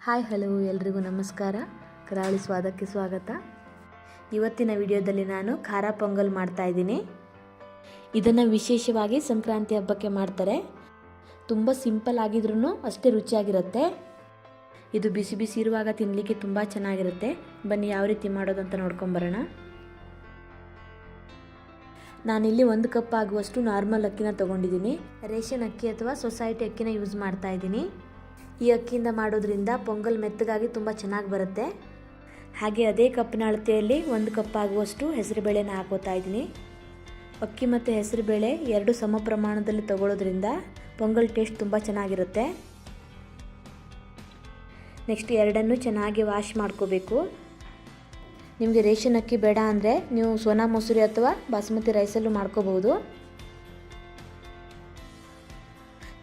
Hi hello ಎಲ್ರಿಗೂ ನಮಸ್ಕಾರ. ಕರಾವಳಿ ಸ್ವಾದಕ್ಕೆ ಸ್ವಾಗತ. ಇವತ್ತಿನ ವಿಡಿಯೋದಲ್ಲಿ ನಾನು ಖಾರ ಪೊಂಗಲ್ ಮಾಡ್ತಾ ಇದ್ದೀನಿ. ಇದನ್ನು ವಿಶೇಷವಾಗಿ ಸಂಕ್ರಾಂತಿ ಹಬ್ಬಕ್ಕೆ ಮಾಡ್ತಾರೆ. ತುಂಬ ಸಿಂಪಲ್ ಆಗಿದ್ರೂ ಅಷ್ಟೇ ರುಚಿಯಾಗಿರುತ್ತೆ. ಇದು ಬಿಸಿ ಬಿಸಿ ಇರುವಾಗ ತಿನ್ನಲಿಕ್ಕೆ ತುಂಬ ಚೆನ್ನಾಗಿರುತ್ತೆ. ಬನ್ನಿ ಯಾವ ರೀತಿ ಮಾಡೋದು ಅಂತ ನೋಡ್ಕೊಂಬರೋಣ. ನಾನಿಲ್ಲಿ 1 ಕಪ್ ಆಗುವಷ್ಟು ನಾರ್ಮಲ್ ಅಕ್ಕಿನ ತೊಗೊಂಡಿದ್ದೀನಿ. ರೇಷನ್ ಅಕ್ಕಿ ಅಥವಾ ಸೊಸೈಟಿ ಅಕ್ಕಿನ ಯೂಸ್ ಮಾಡ್ತಾ ಇದ್ದೀನಿ. ಈ ಅಕ್ಕಿಯಿಂದ ಮಾಡೋದ್ರಿಂದ ಪೊಂಗಲ್ ಮೆತ್ತಗಾಗಿ ತುಂಬ ಚೆನ್ನಾಗಿ ಬರುತ್ತೆ. ಹಾಗೆ ಅದೇ ಕಪ್ಪಿನ ಅಳತೆಯಲ್ಲಿ 1 ಕಪ್ ಆಗುವಷ್ಟು ಹೆಸರುಬೇಳೆನ ಹಾಕೋತಾ ಇದ್ದೀನಿ. ಅಕ್ಕಿ ಮತ್ತು ಹೆಸರುಬೇಳೆ 2 ಸಮ ಪ್ರಮಾಣದಲ್ಲಿ ತಗೊಳ್ಳೋದ್ರಿಂದ ಪೊಂಗಲ್ ಟೇಸ್ಟ್ ತುಂಬ ಚೆನ್ನಾಗಿರುತ್ತೆ. ನೆಕ್ಸ್ಟ್ ಎರಡನ್ನೂ ಚೆನ್ನಾಗಿ ವಾಶ್ ಮಾಡ್ಕೋಬೇಕು. ನಿಮಗೆ ರೇಷನ್ ಅಕ್ಕಿ ಬೇಡ ಅಂದರೆ ನೀವು ಸೋನಾ ಮಸೂರಿ ಅಥವಾ ಬಾಸುಮತಿ ರೈಸಲ್ಲೂ ಮಾಡ್ಕೋಬಹುದು.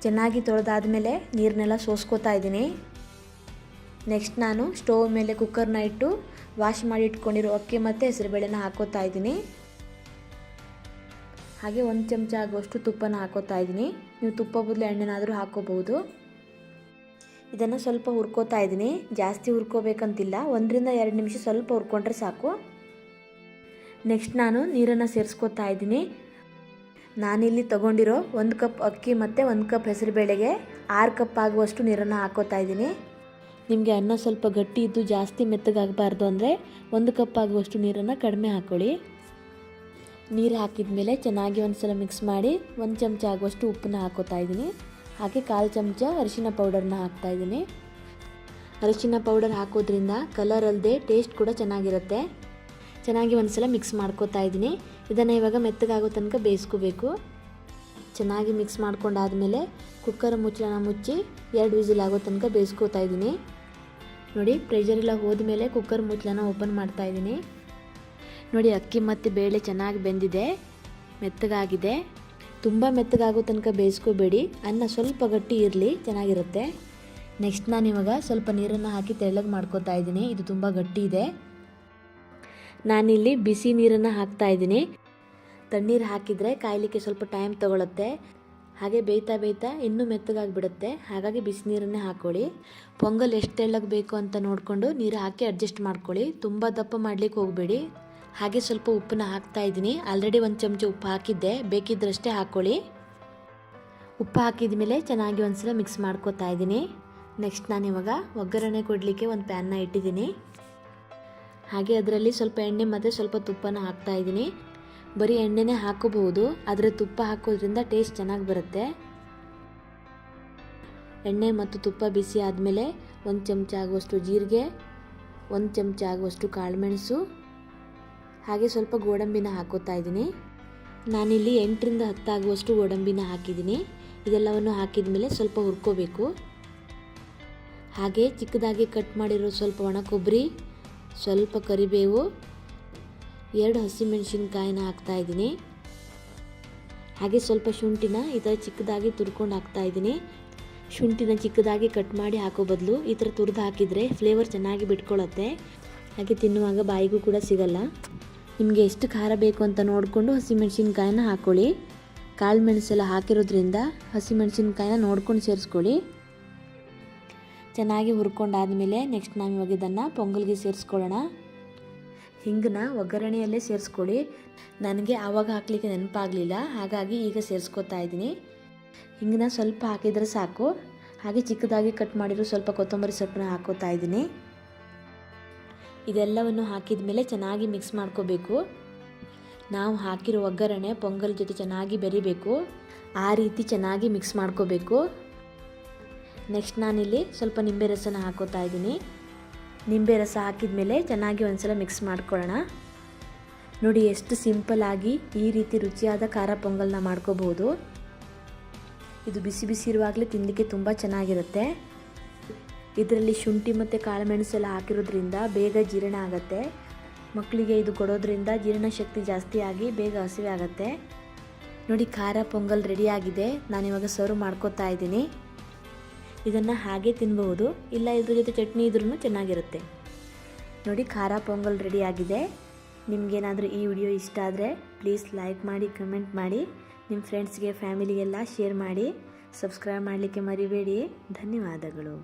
ಚೆನ್ನಾಗಿ ತೊಳೆದಾದ್ಮೇಲೆ ನೀರನ್ನೆಲ್ಲ ಸೋಸ್ಕೋತಾ ಇದ್ದೀನಿ. ನೆಕ್ಸ್ಟ್ ನಾನು ಸ್ಟವ್ ಮೇಲೆ ಕುಕ್ಕರ್ನ ಇಟ್ಟು ವಾಶ್ ಮಾಡಿ ಇಟ್ಕೊಂಡಿರೋ ಅಕ್ಕಿ ಮತ್ತು ಹೆಸರುಬೇಳೆನ ಹಾಕೋತಾ ಇದ್ದೀನಿ. ಹಾಗೆ 1 ಚಮಚ ಆಗುವಷ್ಟು ತುಪ್ಪನ ಹಾಕೋತಾ ಇದ್ದೀನಿ. ನೀವು ತುಪ್ಪ ಬದಲು ಎಣ್ಣೆನಾದರೂ ಹಾಕೋಬಹುದು. ಇದನ್ನು ಸ್ವಲ್ಪ ಹುರ್ಕೋತಾ ಇದ್ದೀನಿ. ಜಾಸ್ತಿ ಹುರ್ಕೋಬೇಕಂತಿಲ್ಲ, 1 ರಿಂದ 2 ನಿಮಿಷ ಸ್ವಲ್ಪ ಹುರ್ಕೊಂಡ್ರೆ ಸಾಕು. ನೆಕ್ಸ್ಟ್ ನಾನು ನೀರನ್ನು ಸೇರಿಸ್ಕೋತಾ ಇದ್ದೀನಿ. ನಾನಿಲ್ಲಿ ತೊಗೊಂಡಿರೋ 1 ಕಪ್ ಅಕ್ಕಿ ಮತ್ತು 1 ಕಪ್ ಹೆಸರುಬೇಳೆಗೆ 6 ಕಪ್ ಆಗುವಷ್ಟು ನೀರನ್ನು ಹಾಕೋತಾ ಇದ್ದೀನಿ. ನಿಮಗೆ ಅನ್ನ ಸ್ವಲ್ಪ ಗಟ್ಟಿ ಇದ್ದು ಜಾಸ್ತಿ ಮೆತ್ತಗಾಗಬಾರ್ದು ಅಂದರೆ 1 ಕಪ್ ಆಗುವಷ್ಟು ನೀರನ್ನು ಕಡಿಮೆ ಹಾಕ್ಕೊಳ್ಳಿ. ನೀರು ಹಾಕಿದ ಮೇಲೆ ಚೆನ್ನಾಗಿ ಒಂದು ಸಲ ಮಿಕ್ಸ್ ಮಾಡಿ 1 ಚಮಚ ಆಗುವಷ್ಟು ಉಪ್ಪನ್ನ ಹಾಕೋತಾ ಇದ್ದೀನಿ. ಹಾಗೆ 1/4 ಚಮಚ ಅರಿಶಿನ ಪೌಡರ್ನ ಹಾಕ್ತಾಯಿದ್ದೀನಿ. ಅರಿಶಿನ ಪೌಡರ್ ಹಾಕೋದ್ರಿಂದ ಕಲರ್ ಅಲ್ಲದೆ ಟೇಸ್ಟ್ ಕೂಡ ಚೆನ್ನಾಗಿರುತ್ತೆ. ಚೆನ್ನಾಗಿ ಒಂದು ಸಲ ಮಿಕ್ಸ್ ಮಾಡ್ಕೋತಾ ಇದ್ದೀನಿ. ಇದನ್ನು ಇವಾಗ ಮೆತ್ತಗಾಗೋ ತನಕ ಬೇಯಿಸ್ಕೋಬೇಕು. ಚೆನ್ನಾಗಿ ಮಿಕ್ಸ್ ಮಾಡ್ಕೊಂಡಾದಮೇಲೆ ಕುಕ್ಕರ್ ಮುಚ್ಚಳನ ಮುಚ್ಚಿ 2 ವಿಸಿಲ್ ಆಗೋ ತನಕ ಬೇಯಿಸ್ಕೋತಾ ಇದ್ದೀನಿ. ನೋಡಿ, ಪ್ರೆಷರ್ ಎಲ್ಲ ಹೋದ್ಮೇಲೆ ಕುಕ್ಕರ್ ಮುಚ್ಚಳನ ಓಪನ್ ಮಾಡ್ತಾ ಇದ್ದೀನಿ. ನೋಡಿ, ಅಕ್ಕಿ ಮತ್ತು ಬೇಳೆ ಚೆನ್ನಾಗಿ ಬೆಂದಿದೆ, ಮೆತ್ತಗಾಗಿದೆ. ತುಂಬ ಮೆತ್ತಗಾಗೋ ತನಕ ಬೇಯಿಸ್ಕೋಬೇಡಿ, ಅನ್ನ ಸ್ವಲ್ಪ ಗಟ್ಟಿ ಇರಲಿ, ಚೆನ್ನಾಗಿರುತ್ತೆ. ನೆಕ್ಸ್ಟ್ ನಾನು ಇವಾಗ ಸ್ವಲ್ಪ ನೀರನ್ನು ಹಾಕಿ ತೆಳ್ಳಗೆ ಮಾಡ್ಕೋತಾ ಇದ್ದೀನಿ. ಇದು ತುಂಬ ಗಟ್ಟಿ ಇದೆ. ನಾನಿಲ್ಲಿ ಬಿಸಿ ನೀರನ್ನು ಹಾಕ್ತಾ ಇದ್ದೀನಿ. ತಣ್ಣೀರು ಹಾಕಿದರೆ ಕಾಯಲಿಕ್ಕೆ ಸ್ವಲ್ಪ ಟೈಮ್ ತಗೊಳುತ್ತೆ. ಹಾಗೆ ಬೇಯ್ತಾ ಇನ್ನೂ ಮೆತ್ತಗಾಗಿಬಿಡುತ್ತೆ. ಹಾಗಾಗಿ ಬಿಸಿ ನೀರನ್ನೇ ಹಾಕ್ಕೊಳ್ಳಿ. ಪೊಂಗಲ್ ಎಷ್ಟು ತೆಳ್ಳಗೆ ಬೇಕು ಅಂತ ನೋಡಿಕೊಂಡು ನೀರು ಹಾಕಿ ಅಡ್ಜಸ್ಟ್ ಮಾಡ್ಕೊಳ್ಳಿ. ತುಂಬ ದಪ್ಪ ಮಾಡಲಿಕ್ಕೆ ಹೋಗಬೇಡಿ. ಹಾಗೆ ಸ್ವಲ್ಪ ಉಪ್ಪನ್ನ ಹಾಕ್ತಾ ಇದ್ದೀನಿ. ಆಲ್ರೆಡಿ 1 ಚಮಚ ಉಪ್ಪು ಹಾಕಿದ್ದೆ, ಬೇಕಿದ್ದರಷ್ಟೇ ಹಾಕ್ಕೊಳ್ಳಿ. ಉಪ್ಪು ಹಾಕಿದ ಮೇಲೆ ಚೆನ್ನಾಗಿ ಒಂದ್ಸಲ ಮಿಕ್ಸ್ ಮಾಡ್ಕೋತಾ ಇದ್ದೀನಿ. ನೆಕ್ಸ್ಟ್ ನಾನಿವಾಗ ಒಗ್ಗರಣೆ ಕೊಡಲಿಕ್ಕೆ ಒಂದು ಪ್ಯಾನ್ನ ಇಟ್ಟಿದ್ದೀನಿ. ಹಾಗೆ ಅದರಲ್ಲಿ ಸ್ವಲ್ಪ ಎಣ್ಣೆ ಮತ್ತು ಸ್ವಲ್ಪ ತುಪ್ಪನ ಹಾಕ್ತಾ ಇದ್ದೀನಿ. ಬರೀ ಎಣ್ಣೆನೇ ಹಾಕೋಬಹುದು, ಆದರೆ ತುಪ್ಪ ಹಾಕೋದ್ರಿಂದ ಟೇಸ್ಟ್ ಚೆನ್ನಾಗಿ ಬರುತ್ತೆ. ಎಣ್ಣೆ ಮತ್ತು ತುಪ್ಪ ಬಿಸಿ ಆದಮೇಲೆ 1 ಚಮಚ ಆಗುವಷ್ಟು ಜೀರಿಗೆ, 1 ಚಮಚ ಆಗುವಷ್ಟು ಕಾಳುಮೆಣಸು, ಹಾಗೆ ಸ್ವಲ್ಪ ಗೋಡಂಬಿನ ಹಾಕೋತಾ ಇದ್ದೀನಿ. ನಾನಿಲ್ಲಿ 8 ರಿಂದ 10 ಆಗುವಷ್ಟು ಗೋಡಂಬಿನ ಹಾಕಿದ್ದೀನಿ. ಇದೆಲ್ಲವನ್ನು ಹಾಕಿದ ಮೇಲೆ ಸ್ವಲ್ಪ ಹುರ್ಕೋಬೇಕು. ಹಾಗೆ ಚಿಕ್ಕದಾಗಿ ಕಟ್ ಮಾಡಿರೋ ಸ್ವಲ್ಪ ಒಣ ಕೊಬ್ಬರಿ, ಸ್ವಲ್ಪ ಕರಿಬೇವು, 2 ಹಸಿಮೆಣಸಿನ್ಕಾಯಿನ ಹಾಕ್ತಾ ಇದ್ದೀನಿ. ಹಾಗೆ ಸ್ವಲ್ಪ ಶುಂಠಿನ ಈ ಥರ ಚಿಕ್ಕದಾಗಿ ತುರ್ಕೊಂಡು ಹಾಕ್ತಾ ಇದ್ದೀನಿ. ಶುಂಠಿನ ಚಿಕ್ಕದಾಗಿ ಕಟ್ ಮಾಡಿ ಹಾಕೋ ಬದಲು ಈ ಥರ ತುರಿದು ಹಾಕಿದರೆ ಫ್ಲೇವರ್ ಚೆನ್ನಾಗಿ ಬಿಟ್ಕೊಳ್ಳುತ್ತೆ. ಹಾಗೆ ತಿನ್ನುವಾಗ ಬಾಯಿಗೂ ಕೂಡ ಸಿಗಲ್ಲ. ನಿಮಗೆ ಎಷ್ಟು ಖಾರ ಬೇಕು ಅಂತ ನೋಡಿಕೊಂಡು ಹಸಿಮೆಣಸಿನ್ಕಾಯಿನ ಹಾಕ್ಕೊಳ್ಳಿ. ಕಾಳು ಮೆಣಸೆಲ್ಲ ಹಾಕಿರೋದ್ರಿಂದ ಹಸಿಮೆಣಸಿನ್ಕಾಯಿನ ನೋಡ್ಕೊಂಡು ಸೇರಿಸ್ಕೊಳ್ಳಿ. ಚೆನ್ನಾಗಿ ಹುರ್ಕೊಂಡಾದಮೇಲೆ ನೆಕ್ಸ್ಟ್ ನಾವು ಇವಾಗ ಇದನ್ನು ಪೊಂಗಲ್ಗೆ ಸೇರಿಸ್ಕೊಳ್ಳೋಣ. ಹಿಂಗನ್ನ ಒಗ್ಗರಣೆಯಲ್ಲೇ ಸೇರಿಸ್ಕೊಳ್ಳಿ. ನನಗೆ ಆವಾಗ ಹಾಕಲಿಕ್ಕೆ ನೆನಪಾಗಲಿಲ್ಲ, ಹಾಗಾಗಿ ಈಗ ಸೇರಿಸ್ಕೊತಾ ಇದ್ದೀನಿ. ಹಿಂಗನ್ನ ಸ್ವಲ್ಪ ಹಾಕಿದರೆ ಸಾಕು. ಹಾಗೆ ಚಿಕ್ಕದಾಗಿ ಕಟ್ ಮಾಡಿರೋ ಸ್ವಲ್ಪ ಕೊತ್ತಂಬರಿ ಸೊಪ್ಪನ್ನ ಹಾಕೋತಾ ಇದ್ದೀನಿ. ಇದೆಲ್ಲವನ್ನು ಹಾಕಿದ ಮೇಲೆ ಚೆನ್ನಾಗಿ ಮಿಕ್ಸ್ ಮಾಡ್ಕೋಬೇಕು. ನಾವು ಹಾಕಿರೋ ಒಗ್ಗರಣೆ ಪೊಂಗಲ್ ಜೊತೆ ಚೆನ್ನಾಗಿ ಬೆರಿಬೇಕು. ಆ ರೀತಿ ಚೆನ್ನಾಗಿ ಮಿಕ್ಸ್ ಮಾಡ್ಕೋಬೇಕು. ನೆಕ್ಸ್ಟ್ ನಾನಿಲ್ಲಿ ಸ್ವಲ್ಪ ನಿಂಬೆ ರಸನ ಹಾಕೋತಾ ಇದ್ದೀನಿ. ನಿಂಬೆ ರಸ ಹಾಕಿದ ಮೇಲೆ ಚೆನ್ನಾಗಿ ಒಂದ್ಸಲ ಮಿಕ್ಸ್ ಮಾಡ್ಕೊಳ್ಳೋಣ. ನೋಡಿ, ಎಷ್ಟು ಸಿಂಪಲ್ ಆಗಿ ಈ ರೀತಿ ರುಚಿಯಾದ ಖಾರ ಪೊಂಗಲ್ನ ಮಾಡ್ಕೋಬಹುದು. ಇದು ಬಿಸಿ ಬಿಸಿ ಇರುವಾಗಲೇ ತಿನ್ನಲಿಕ್ಕೆ ತುಂಬ ಚೆನ್ನಾಗಿರುತ್ತೆ. ಇದರಲ್ಲಿ ಶುಂಠಿ ಮತ್ತು ಕಾಳುಮೆಣಸೆಲ್ಲ ಹಾಕಿರೋದ್ರಿಂದ ಬೇಗ ಜೀರ್ಣ ಆಗುತ್ತೆ. ಮಕ್ಕಳಿಗೆ ಇದು ಕೊಡೋದ್ರಿಂದ ಜೀರ್ಣಶಕ್ತಿ ಜಾಸ್ತಿ ಆಗಿ ಬೇಗ ಹಸಿವೆ ಆಗುತ್ತೆ. ನೋಡಿ, ಖಾರ ಪೊಂಗಲ್ ರೆಡಿಯಾಗಿದೆ. ನಾನಿವಾಗ ಸರ್ವ್ ಮಾಡ್ಕೋತಾ ಇದ್ದೀನಿ. ಇದನ್ನು ಹಾಗೆ ತಿನ್ಬಹುದು, ಇಲ್ಲ ಇದ್ರ ಜೊತೆ ಚಟ್ನಿ ಇದ್ರೂ ಚೆನ್ನಾಗಿರುತ್ತೆ. ನೋಡಿ, ಖಾರ ಪೊಂಗಲ್ ರೆಡಿಯಾಗಿದೆ. ನಿಮಗೇನಾದರೂ ಈ ವಿಡಿಯೋ ಇಷ್ಟ ಆದರೆ ಪ್ಲೀಸ್ ಲೈಕ್ ಮಾಡಿ, ಕಮೆಂಟ್ ಮಾಡಿ, ನಿಮ್ಮ ಫ್ರೆಂಡ್ಸ್ಗೆ ಫ್ಯಾಮಿಲಿಗೆಲ್ಲ ಶೇರ್ ಮಾಡಿ. ಸಬ್ಸ್ಕ್ರೈಬ್ ಮಾಡಲಿಕ್ಕೆ ಮರಿಬೇಡಿ. ಧನ್ಯವಾದಗಳು.